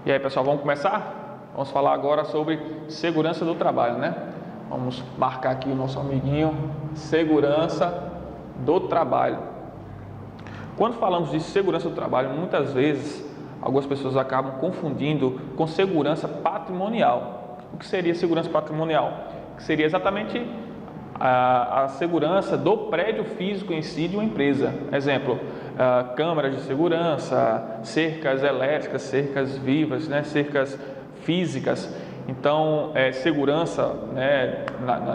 E aí, pessoal, vamos começar? Vamos falar agora sobre segurança do trabalho, né? Vamos marcar aqui o nosso amiguinho, segurança do trabalho. Quando falamos de segurança do trabalho, muitas vezes algumas pessoas acabam confundindo com segurança patrimonial. O que seria segurança patrimonial? Que seria exatamente a segurança do prédio físico em si de uma empresa. Exemplo, câmeras de segurança, cercas elétricas, cercas vivas, né, cercas físicas. Então, segurança, né,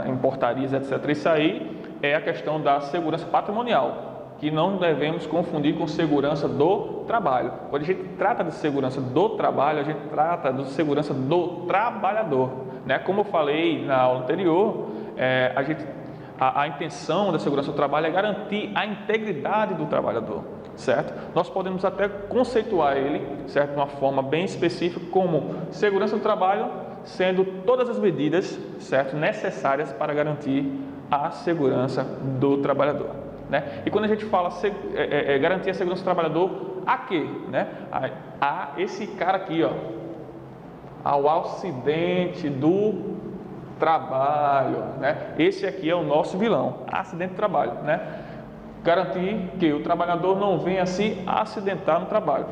em portarias, etc. Isso aí é a questão da segurança patrimonial, que não devemos confundir com segurança do trabalho. Quando a gente trata de segurança do trabalho, a gente trata de segurança do trabalhador, né? Como eu falei na aula anterior, a intenção da segurança do trabalho é garantir a integridade do trabalhador, certo? Nós podemos até conceituar ele, certo, de uma forma bem específica, como segurança do trabalho, sendo todas as medidas, certo, necessárias para garantir a segurança do trabalhador, né? E quando a gente fala garantir a segurança do trabalhador, a quê, né? A esse cara aqui, ó, ao acidente do trabalho, né? Esse aqui é o nosso vilão, acidente do trabalho, né? Garantir que o trabalhador não venha se acidentar no trabalho.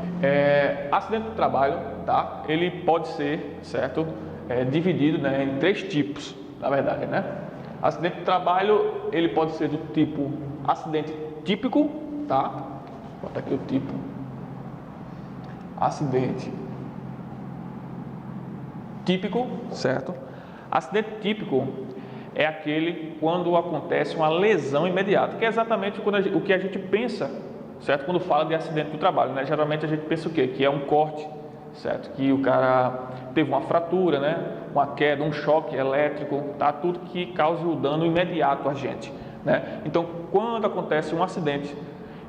Acidente do trabalho, tá? Ele pode ser, certo? Dividido, né, em 3 tipos, na verdade, né? Acidente do trabalho, ele pode ser do tipo acidente típico, tá? Vou botar aqui o tipo. Acidente típico, certo? Acidente típico é aquele quando acontece uma lesão imediata, que é exatamente o que a gente pensa, certo? Quando fala de acidente do trabalho, né? Geralmente a gente pensa o quê? Que é um corte, certo? Que o cara teve uma fratura, né? Uma queda, um choque elétrico, tá? Tudo que cause o dano imediato a gente, né? Então, quando acontece um acidente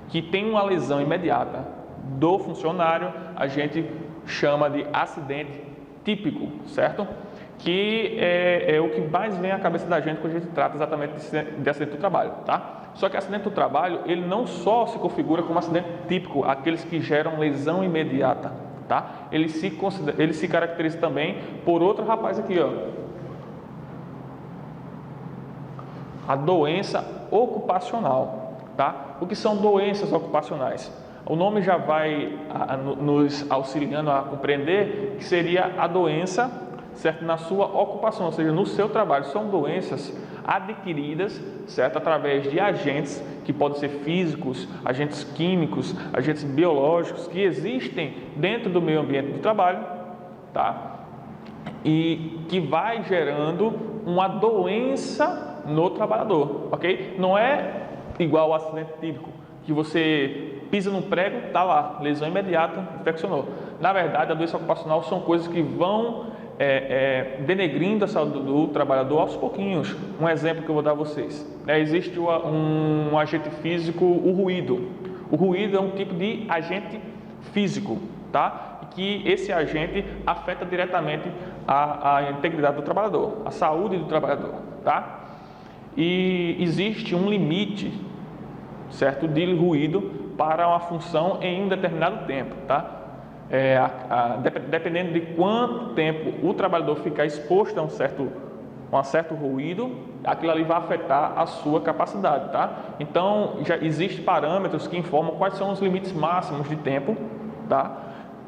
que tem uma lesão imediata do funcionário, a gente chama de acidente típico, certo? Que é o que mais vem à cabeça da gente quando a gente trata exatamente de acidente do trabalho, tá? Só que acidente do trabalho, ele não só se configura como acidente típico, aqueles que geram lesão imediata, tá? Ele se caracteriza também por outro rapaz aqui, ó. A doença ocupacional, tá? O que são doenças ocupacionais? O nome já vai nos auxiliando a compreender que seria a doença, certo, na sua ocupação, ou seja, no seu trabalho. São doenças adquiridas, certo, através de agentes que podem ser físicos, agentes químicos, agentes biológicos que existem dentro do meio ambiente do trabalho, tá? E que vai gerando uma doença no trabalhador, ok? Não é igual ao acidente típico, que você pisa num prego, tá lá, lesão imediata, infeccionou. Na verdade, a doença ocupacional são coisas que vão denegrindo a saúde do trabalhador aos pouquinhos. Um exemplo que eu vou dar a vocês. Existe um agente físico, o ruído. O ruído é um tipo de agente físico, tá? E que esse agente afeta diretamente a integridade do trabalhador, a saúde do trabalhador, tá? E existe um limite, certo, de ruído para uma função em um determinado tempo, tá? Dependendo de quanto tempo o trabalhador ficar exposto a um certo ruído, aquilo ali vai afetar a sua capacidade, tá? Então, já existem parâmetros que informam quais são os limites máximos de tempo, tá?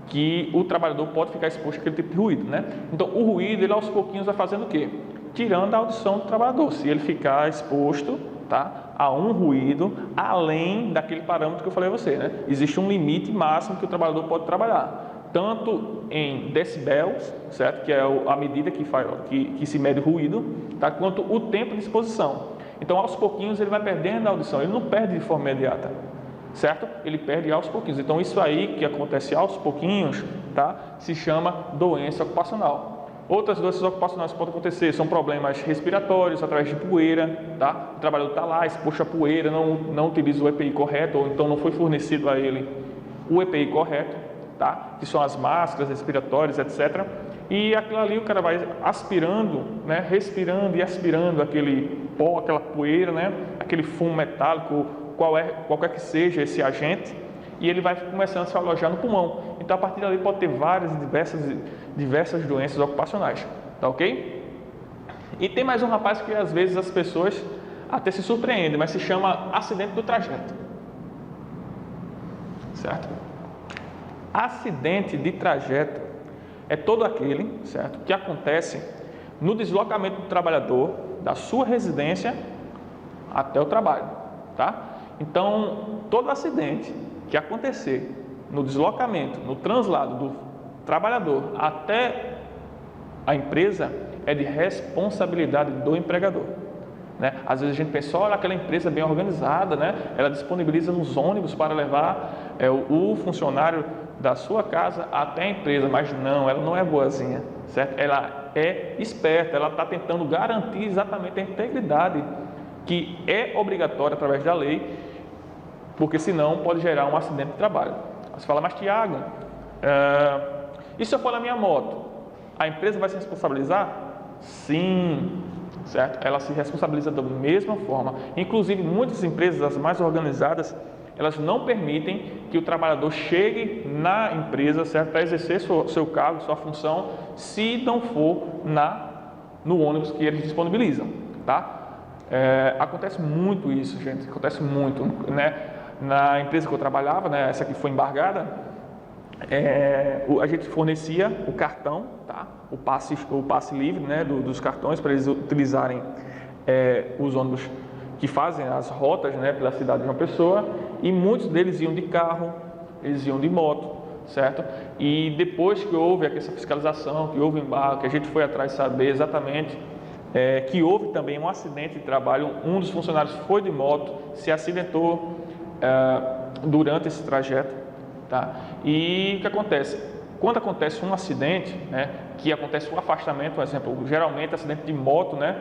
Que o trabalhador pode ficar exposto àquele tipo de ruído, né? Então, o ruído, ele aos pouquinhos vai fazendo o quê? Tirando a audição do trabalhador, se ele ficar exposto, tá, a um ruído além daquele parâmetro que eu falei a você, né? Existe um limite máximo que o trabalhador pode trabalhar, tanto em decibéis, certo? Que é a medida que se mede o ruído, tá? Quanto o tempo de exposição. Então, aos pouquinhos ele vai perdendo a audição, ele não perde de forma imediata, certo? Ele perde aos pouquinhos. Então, isso aí que acontece aos pouquinhos, tá? Se chama doença ocupacional. Outras doenças ocupacionais que podem acontecer são problemas respiratórios através de poeira, tá? O trabalhador está lá exposto à poeira, não utiliza o EPI correto, ou então não foi fornecido a ele o EPI correto, tá? Que são as máscaras respiratórias, etc. E aquilo ali o cara vai aspirando, né? Respirando e aspirando aquele pó, aquela poeira, né? Aquele fumo metálico, qualquer que seja esse agente, e ele vai começando a se alojar no pulmão. Então, a partir dali pode ter várias diversas doenças ocupacionais, tá ok? E tem mais um rapaz que às vezes as pessoas até se surpreendem, mas se chama acidente do trajeto, certo? Acidente de trajeto é todo aquele, certo, que acontece no deslocamento do trabalhador da sua residência até o trabalho, tá? Então, todo acidente que acontecer no deslocamento, no translado do trabalhador até a empresa é de responsabilidade do empregador, né? Às vezes a gente pensa, olha, aquela empresa bem organizada, né? Ela disponibiliza uns ônibus para levar o funcionário da sua casa até a empresa, mas não, ela não é boazinha, certo? Ela é esperta, ela está tentando garantir exatamente a integridade que é obrigatória através da lei, porque senão pode gerar um acidente de trabalho. Você fala, mas Tiago, e se eu for na minha moto, a empresa vai se responsabilizar? Sim, certo? Ela se responsabiliza da mesma forma. Inclusive, muitas empresas, as mais organizadas, elas não permitem que o trabalhador chegue na empresa, certo, para exercer seu cargo, sua função, se não for no ônibus que eles disponibilizam, tá? Acontece muito isso, gente, acontece muito, né? Na empresa que eu trabalhava, né, essa que foi embargada, a gente fornecia o cartão, tá? O passe livre, né, dos cartões para eles utilizarem os ônibus que fazem as rotas, né, pela cidade de uma pessoa, e muitos deles iam de carro, eles iam de moto, certo? E depois que houve essa fiscalização, que houve embargo, que a gente foi atrás de saber exatamente que houve também um acidente de trabalho, um dos funcionários foi de moto, se acidentou durante esse trajeto, tá? E o que acontece? Quando acontece um acidente, né, que acontece um afastamento, por exemplo, geralmente acidente de moto, né,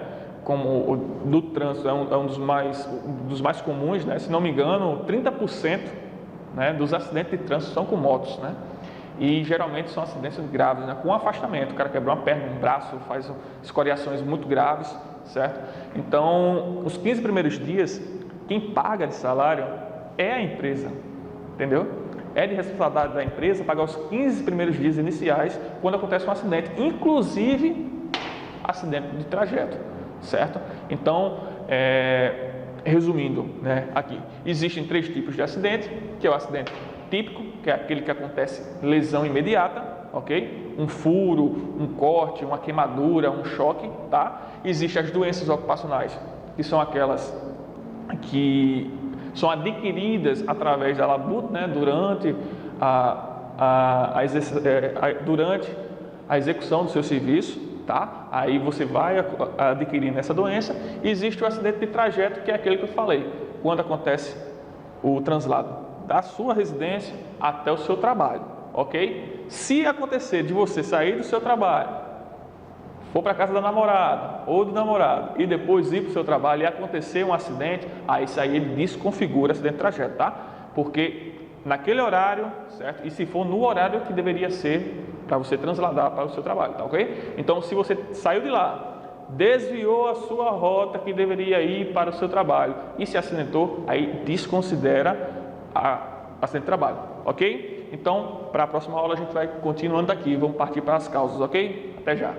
como o do trânsito é um dos mais comuns, né? Se não me engano, 30%, né, dos acidentes de trânsito são com motos, né? E geralmente são acidentes graves, né, com afastamento. O cara quebrou uma perna, um braço, faz escoriações muito graves, certo? Então, os 15 primeiros dias, quem paga de salário é a empresa, entendeu? É de responsabilidade da empresa pagar os 15 primeiros dias iniciais quando acontece um acidente, inclusive acidente de trajeto, certo? Então, resumindo, né, aqui, existem 3 tipos de acidente, que é o acidente típico, que é aquele que acontece lesão imediata, ok? Um furo, um corte, uma queimadura, um choque, tá? Existem as doenças ocupacionais, que são aquelas que são adquiridas através da labuta, né, durante a execução do seu serviço, tá? Aí você vai adquirindo essa doença. Existe o acidente de trajeto, que é aquele que eu falei, quando acontece o translado da sua residência até o seu trabalho, ok? Se acontecer de você sair do seu trabalho, for para a casa da namorada ou do namorado e depois ir para o seu trabalho e acontecer um acidente, aí isso aí ele desconfigura acidente de trajeto, tá? Porque naquele horário, certo? E se for no horário que deveria ser para você transladar para o seu trabalho, tá ok? Então, se você saiu de lá, desviou a sua rota que deveria ir para o seu trabalho e se acidentou, aí desconsidera acidente de trabalho, ok? Então, para a próxima aula a gente vai continuando daqui, vamos partir para as causas, ok? Até já!